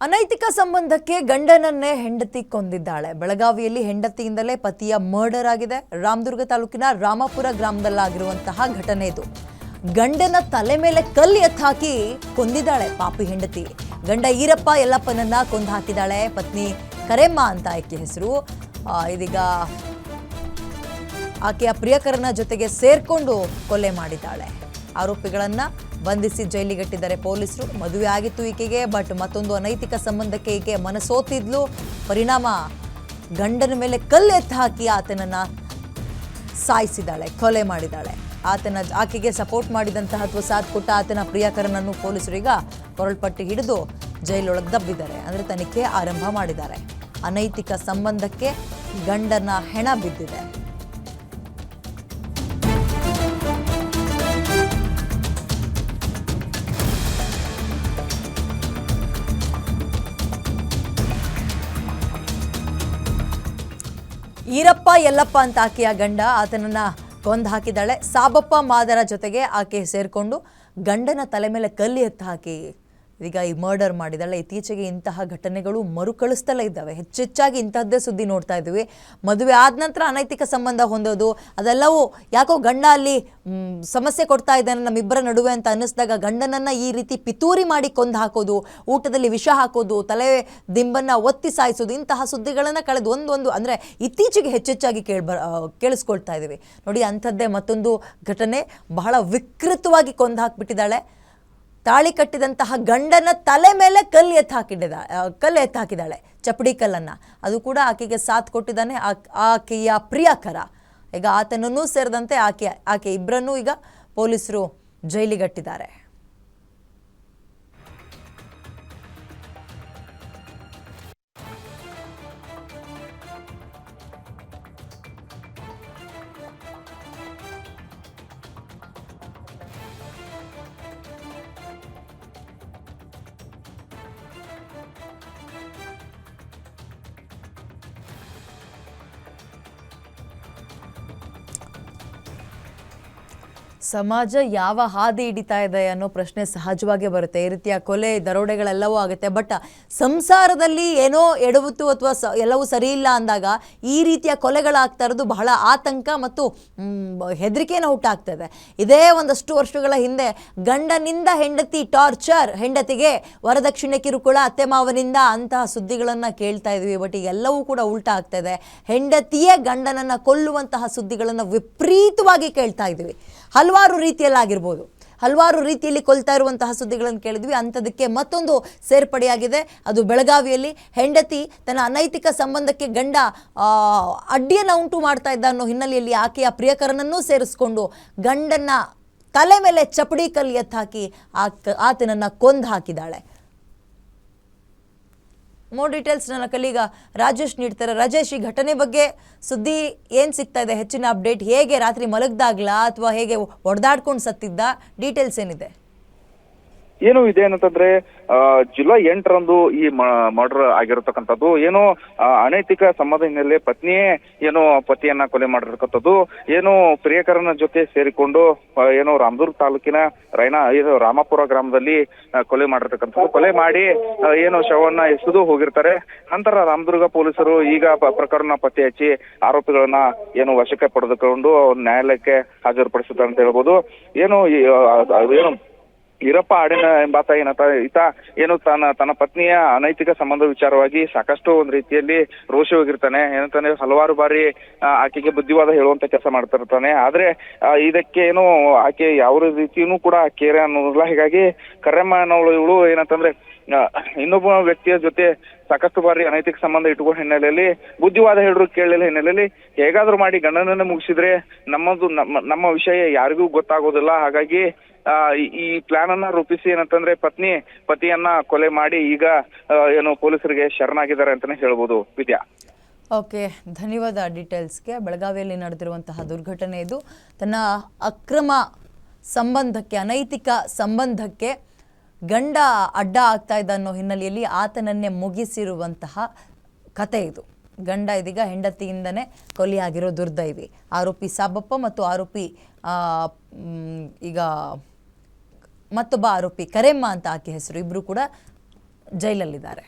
ಅನೈತಿಕ ಸಂಬಂಧಕ್ಕೆ ಗಂಡನನ್ನೇ ಹೆಂಡತಿ ಕೊಂದಿದ್ದಾಳೆ. ಬೆಳಗಾವಿಯಲ್ಲಿ ಹೆಂಡತಿಯಿಂದಲೇ ಪತಿಯ ಮರ್ಡರ್ ಆಗಿದೆ. ರಾಮದುರ್ಗ ತಾಲೂಕಿನ ರಾಮಪುರ ಗ್ರಾಮದಲ್ಲಾಗಿರುವಂತಹ ಘಟನೆ ಇದು. ಗಂಡನ ತಲೆ ಮೇಲೆ ಕಲ್ಲು ಎತ್ತಾಕಿ ಕೊಂದಿದ್ದಾಳೆ ಪಾಪಿ ಹೆಂಡತಿ. ಗಂಡ ಈರಪ್ಪ ಯಲ್ಲಪ್ಪನನ್ನ ಕೊಂದು ಹಾಕಿದ್ದಾಳೆ. ಪತ್ನಿ ಕರೆಮ್ಮ ಅಂತ ಆಕೆ ಹೆಸರು. ಇದೀಗ ಆಕೆಯ ಪ್ರಿಯಕರನ ಜೊತೆಗೆ ಸೇರ್ಕೊಂಡು ಕೊಲೆ ಮಾಡಿದ್ದಾಳೆ. ಆರೋಪಿಗಳನ್ನ ಬಂಧಿಸಿ ಜೈಲಿಗಟ್ಟಿದ್ದಾರೆ ಪೊಲೀಸರು. ಮದುವೆ ಆಗಿತ್ತು ಈಕೆಗೆ, ಬಟ್ ಮತ್ತೊಂದು ಅನೈತಿಕ ಸಂಬಂಧಕ್ಕೆ ಈಕೆ ಮನಸೋತಿದ್ಲು. ಪರಿಣಾಮ ಗಂಡನ ಮೇಲೆ ಕಲ್ಲು ಎತ್ತು ಹಾಕಿ ಆತನನ್ನ ಸಾಯಿಸಿದ್ದಾಳೆ, ಕೊಲೆ ಮಾಡಿದ್ದಾಳೆ. ಆಕೆಗೆ ಸಪೋರ್ಟ್ ಮಾಡಿದಂತಹ ಅಥವಾ ಸಾಥ್ ಕೊಟ್ಟ ಆತನ ಪ್ರಿಯಕರನನ್ನು ಪೊಲೀಸರು ಈಗ ಕೊರಳ್ಪಟ್ಟಿ ಹಿಡಿದು ಜೈಲೊಳಗೆ ದಬ್ಬಿದ್ದಾರೆ. ಅಂದರೆ ತನಿಖೆ ಆರಂಭ ಮಾಡಿದ್ದಾರೆ. ಅನೈತಿಕ ಸಂಬಂಧಕ್ಕೆ ಗಂಡನ ಹೆಣ ಬಿದ್ದಿದೆ. ಈರಪ್ಪ ಯಲ್ಲಪ್ಪ ಅಂತ ಆಕೆಯ ಗಂಡ, ಆತನನ್ನ ಕೊಂದು ಹಾಕಿದ್ದಾಳೆ. ಸಾಬಪ್ಪ ಮಾದರ ಜೊತೆಗೆ ಆಕೆ ಸೇರಿಕೊಂಡು ಗಂಡನ ತಲೆ ಮೇಲೆ ಕಲ್ಲು ಎತ್ತು ಹಾಕಿ ಈಗ ಈ ಮರ್ಡರ್ ಮಾಡಿದ್ದಾಳೆ. ಇತ್ತೀಚೆಗೆ ಇಂತಹ ಘಟನೆಗಳು ಮರುಕಳಿಸ್ತಲೇ ಇದ್ದಾವೆ. ಹೆಚ್ಚೆಚ್ಚಾಗಿ ಇಂತಹದ್ದೇ ಸುದ್ದಿ ನೋಡ್ತಾ ಇದ್ದೀವಿ. ಮದುವೆ ಆದ ನಂತರ ಅನೈತಿಕ ಸಂಬಂಧ ಹೊಂದೋದು, ಅದೆಲ್ಲವೂ ಯಾಕೋ ಗಂಡ ಅಲ್ಲಿ ಸಮಸ್ಯೆ ಕೊಡ್ತಾ ಇದ್ದಾನೆ ನಮ್ಮಿಬ್ಬರ ನಡುವೆ ಅಂತ ಅನ್ನಿಸಿದಾಗ ಗಂಡನನ್ನ ಈ ರೀತಿ ಪಿತೂರಿ ಮಾಡಿ ಕೊಂದು ಹಾಕೋದು, ಊಟದಲ್ಲಿ ವಿಷ ಹಾಕೋದು, ತಲೆ ದಿಂಬನ್ನ ಒತ್ತಿ ಸಾಯಿಸೋದು, ಇಂತಹ ಸುದ್ದಿಗಳನ್ನು ಕಳೆದು ಒಂದು ಅಂದರೆ ಇತ್ತೀಚೆಗೆ ಹೆಚ್ಚೆಚ್ಚಾಗಿ ಕೇಳಿಸ್ಕೊಳ್ತಾ ಇದ್ದೀವಿ. ನೋಡಿ, ಅಂಥದ್ದೇ ಮತ್ತೊಂದು ಘಟನೆ. ಬಹಳ ವಿಕೃತವಾಗಿ ಕೊಂದು ಹಾಕಿಬಿಟ್ಟಿದ್ದಾಳೆ. ತಾಳಿ ಕಟ್ಟಿದಂತಹ ಗಂಡನ ತಲೆ ಮೇಲೆ ಕಲ್ಲು ಎತ್ತು ಹಾಕಿದ್ದಾಳೆ, ಚಪ್ಪಡಿ ಕಲ್ಲನ್ನು. ಅದು ಕೂಡ ಆಕೆಗೆ ಸಾಥ್ ಕೊಟ್ಟಿದ್ದಾನೆ ಆಕೆಯ ಪ್ರಿಯಕರ. ಈಗ ಆತನನ್ನೂ ಸೇರಿದಂತೆ ಆಕೆ ಇಬ್ಬರನ್ನೂ ಈಗ ಪೊಲೀಸರು ಜೈಲಿಗಟ್ಟಿದ್ದಾರೆ. ಸಮಾಜ ಯಾವ ಹಾದಿ ಹಿಡಿತಾ ಇದೆ ಅನ್ನೋ ಪ್ರಶ್ನೆ ಸಹಜವಾಗಿ ಬರುತ್ತೆ. ಈ ರೀತಿಯ ಕೊಲೆ ದರೋಡೆಗಳೆಲ್ಲವೂ ಆಗುತ್ತೆ. ಬಟ್ ಸಂಸಾರದಲ್ಲಿ ಏನೋ ಎಡವುತ್ತು ಅಥವಾ ಎಲ್ಲವೂ ಸರಿ ಇಲ್ಲ ಅಂದಾಗ ಈ ರೀತಿಯ ಕೊಲೆಗಳಾಗ್ತಾ ಇರೋದು ಬಹಳ ಆತಂಕ ಮತ್ತು ಹೆದರಿಕೆಯನ್ನು ಹುಟ್ಟಾಗ್ತದೆ. ಇದೇ ಒಂದಷ್ಟು ವರ್ಷಗಳ ಹಿಂದೆ ಗಂಡನಿಂದ ಹೆಂಡತಿ ಟಾರ್ಚರ್, ಹೆಂಡತಿಗೆ ವರದಕ್ಷಿಣೆ ಕಿರುಕುಳ, ಅತ್ತೆ ಮಾವನಿಂದ ಅಂತಹ ಸುದ್ದಿಗಳನ್ನು ಕೇಳ್ತಾ ಇದ್ವಿ. ಬಟ್ ಈಗ ಎಲ್ಲವೂ ಕೂಡ ಉಲ್ಟಾ ಆಗ್ತದೆ. ಹೆಂಡತಿಯೇ ಗಂಡನನ್ನು ಕೊಲ್ಲುವಂತಹ ಸುದ್ದಿಗಳನ್ನು ವಿಪರೀತವಾಗಿ ಕೇಳ್ತಾ ಇದ್ವಿ. ಹಲವಾರು ರೀತಿಯಲ್ಲಾಗಿರ್ಬೋದು, ಹಲವಾರು ರೀತಿಯಲ್ಲಿ ಕೊಲ್ತಾ ಇರುವಂತಹ ಸುದ್ದಿಗಳನ್ನು ಕೇಳಿದ್ವಿ. ಅಂಥದಕ್ಕೆ ಮತ್ತೊಂದು ಸೇರ್ಪಡೆಯಾಗಿದೆ. ಅದು ಬೆಳಗಾವಿಯಲ್ಲಿ ಹೆಂಡತಿ ತನ್ನ ಅನೈತಿಕ ಸಂಬಂಧಕ್ಕೆ ಗಂಡ ಅಡ್ಡಿಯನ್ನು ಉಂಟು ಮಾಡ್ತಾ ಇದ್ದ ಅನ್ನೋ ಹಿನ್ನೆಲೆಯಲ್ಲಿ ಆಕೆಯ ಪ್ರಿಯಕರನನ್ನೂ ಸೇರಿಸ್ಕೊಂಡು ಗಂಡನ ತಲೆ ಮೇಲೆ ಚಪ್ಪಡಿ ಕಲ್ಲು ಎತ್ತು ಹಾಕಿ ಆತನನ್ನು ಕೊಂದು ಹಾಕಿದ್ದಾಳೆ. ಮೋರ್ ಡೀಟೇಲ್ಸ್ ನನ್ನ ಕಲೀಗ ರಾಜೇಶ್ ನೀಡ್ತಾರೆ. ರಾಜೇಶ್, ಈ ಘಟನೆ ಬಗ್ಗೆ ಸುದ್ದಿ ಏನು ಸಿಗ್ತಾ ಇದೆ? ಹೆಚ್ಚಿನ ಅಪ್ಡೇಟ್ ಹೇಗೆ? ರಾತ್ರಿ ಮಲಗ್ದಾಗ್ಲಾ ಅಥವಾ ಹೇಗೆ ಹೊಡೆದಾಡ್ಕೊಂಡು ಸತ್ತಿದ್ದ? ಡೀಟೇಲ್ಸ್ ಏನಿದೆ? ಏನು ಇದೆ ಅಂತಂದ್ರೆ ಜುಲೈ 8ರಂದು ಈ ಮರ್ಡರ್ ಆಗಿರತಕ್ಕಂಥದ್ದು. ಏನೋ ಅನೈತಿಕ ಸಂಬಂಧ ಹಿನ್ನೆಲೆ ಪತ್ನಿಯೇ ಏನೋ ಪತಿಯನ್ನ ಕೊಲೆ ಮಾಡಿರ್ತಕ್ಕಂಥದ್ದು. ಏನೋ ಪ್ರಿಯಕರನ ಜೊತೆ ಸೇರಿಕೊಂಡು ಏನೋ ರಾಮದುರ್ಗ ತಾಲೂಕಿನ ರಾಮಪುರ ಗ್ರಾಮದಲ್ಲಿ ಕೊಲೆ ಮಾಡಿರ್ತಕ್ಕಂಥದ್ದು. ಕೊಲೆ ಮಾಡಿ ಏನೋ ಶವನ್ನ ಎಸೆದು ಹೋಗಿರ್ತಾರೆ. ನಂತರ ರಾಮದುರ್ಗ ಪೊಲೀಸರು ಈಗ ಪ್ರಕರಣ ಪತ್ತೆ ಹಚ್ಚಿ ಆರೋಪಿಗಳನ್ನ ಏನು ವಶಕ್ಕೆ ಪಡೆದುಕೊಂಡು ನ್ಯಾಯಾಲಯಕ್ಕೆ ಹಾಜರುಪಡಿಸುತ್ತಾರೆ ಅಂತ ಹೇಳ್ಬೋದು. ಏನು ಈರಪ್ಪ ಆಡಿನ ಎಂಬಾತ ಈತ ತನ್ನ ಪತ್ನಿಯ ಅನೈತಿಕ ಸಂಬಂಧ ವಿಚಾರವಾಗಿ ಸಾಕಷ್ಟು ಒಂದು ರೀತಿಯಲ್ಲಿ ರೋಷ ಹೋಗಿರ್ತಾನೆ. ಏನಂತಾನೆ ಹಲವಾರು ಬಾರಿ ಆಕೆಗೆ ಬುದ್ಧಿವಾದ ಹೇಳುವಂತ ಕೆಲಸ ಮಾಡ್ತಿರ್ತಾನೆ. ಆದ್ರೆ ಇದಕ್ಕೆ ಏನು ಆಕೆ ಯಾವ ರೀತಿಯೂ ಕೂಡ ಕೇರೆ ಅನ್ನೋದಿಲ್ಲ. ಹೀಗಾಗಿ ಕರೆಮ್ಮ ಅನ್ನೋಳು ಏನಂತಂದ್ರೆ ಇನ್ನೊಬ್ಬ ವ್ಯಕ್ತಿಯ ಜೊತೆ ಸಾಕಷ್ಟು ಬಾರಿ ಅನೈತಿಕ ಸಂಬಂಧ ಇಟ್ಕೊಂಡ ಹಿನ್ನೆಲೆಯಲ್ಲಿ ಬುದ್ಧಿವಾದ ಹೇಳಿದ್ರು ಕೇಳಲಿಲ್ಲ ಹಿನ್ನೆಲೆಯಲ್ಲಿ ಹೇಗಾದ್ರೂ ಮಾಡಿ ಗಂಡನನ್ನೇ ಮುಗಿಸಿದ್ರೆ ನಮ್ಮ ವಿಷಯ ಯಾರಿಗೂ ಗೊತ್ತಾಗೋದಿಲ್ಲ. ಹಾಗಾಗಿ ಈ ಪ್ಲಾನ್ ಅನ್ನ ರೂಪಿಸಿ ಏನಂತಂದ್ರೆ ಪತಿಯನ್ನ ಕೊಲೆ ಮಾಡಿ ಈಗ ಏನು ಪೊಲೀಸರಿಗೆ ಶರಣಾಗಿದ್ದಾರೆ ಅಂತಾನೆ ಹೇಳ್ಬೋದು. ವಿದ್ಯಾ, ಓಕೆ, ಧನ್ಯವಾದ ಡೀಟೇಲ್ಸ್ಗೆ. ಬೆಳಗಾವಿಯಲ್ಲಿ ನಡೆದಿರುವಂತಹ ದುರ್ಘಟನೆ ಇದು. ತನ್ನ ಅಕ್ರಮ ಸಂಬಂಧಕ್ಕೆ, ಅನೈತಿಕ ಸಂಬಂಧಕ್ಕೆ ಗಂಡ ಅಡ್ಡ ಆಗ್ತಾ ಇದ್ದ ಅನ್ನೋ ಹಿನ್ನೆಲೆಯಲ್ಲಿ ಆತನನ್ನೇ ಮುಗಿಸಿರುವಂತಹ ಕತೆ ಇದು. ಗಂಡ ಇದೀಗ ಹೆಂಡತಿಯಿಂದನೇ ಕೊಲೆಯಾಗಿರೋ ದುರ್ದೈವಿ. ಆರೋಪಿ ಸಾಬಪ್ಪ ಮತ್ತು ಆರೋಪಿ ಈಗ ಮತ್ತೊಬ್ಬ ಆರೋಪಿ ಕರೆಮ್ಮ ಅಂತ ಆಕೆ ಹೆಸರು. ಇಬ್ಬರು ಕೂಡ ಜೈಲಲ್ಲಿದ್ದಾರೆ.